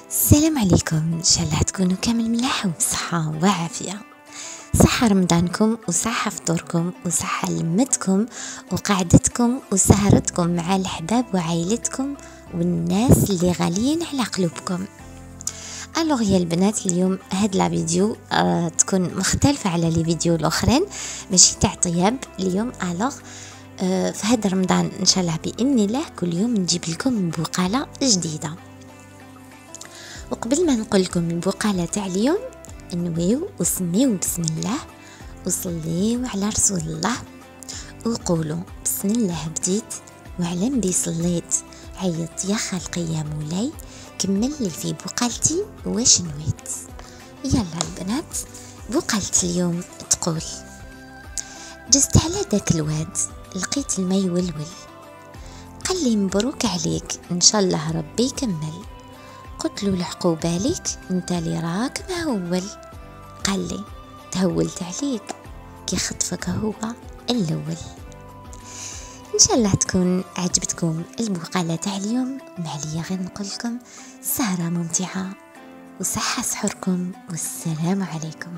السلام عليكم، ان شاء الله تكونوا كامل ملاح وبصحة وعافية. صحة رمضانكم وصحة فطوركم وصحة لمتكم وقعدتكم وسهرتكم مع الأحباب وعائلتكم والناس اللي غاليين على قلوبكم. الوغ يا البنات، اليوم هاد لا فيديو تكون مختلفة على لي فيديو الاخرين، ماشي تاع طياب اليوم. الوغ في هذا رمضان ان شاء الله باذن الله كل يوم نجيب لكم بقالة جديدة. وقبل ما نقول لكم البقالة تاع اليوم، نويو وسميو بسم الله وصليو على رسول الله وقولوا بسم الله بديت وعلم بي صليت، عيط يا خلقي يا مولاي، كمل لي في بقالتي واش نويت. يلا البنات، بقالة اليوم تقول: جزت على داك الواد لقيت الماء يولول، قال لي مبروك عليك ان شاء الله ربي يكمل. قلت له لحقوا بالك انت اللي راك مهول. قال لي تهولت عليك كي خطفك هو الاول. ان شاء الله تكون عجبتكم البقالة تاع اليوم. معليا غير نقول لكم سهرة ممتعة وصحة سحوركم، والسلام عليكم.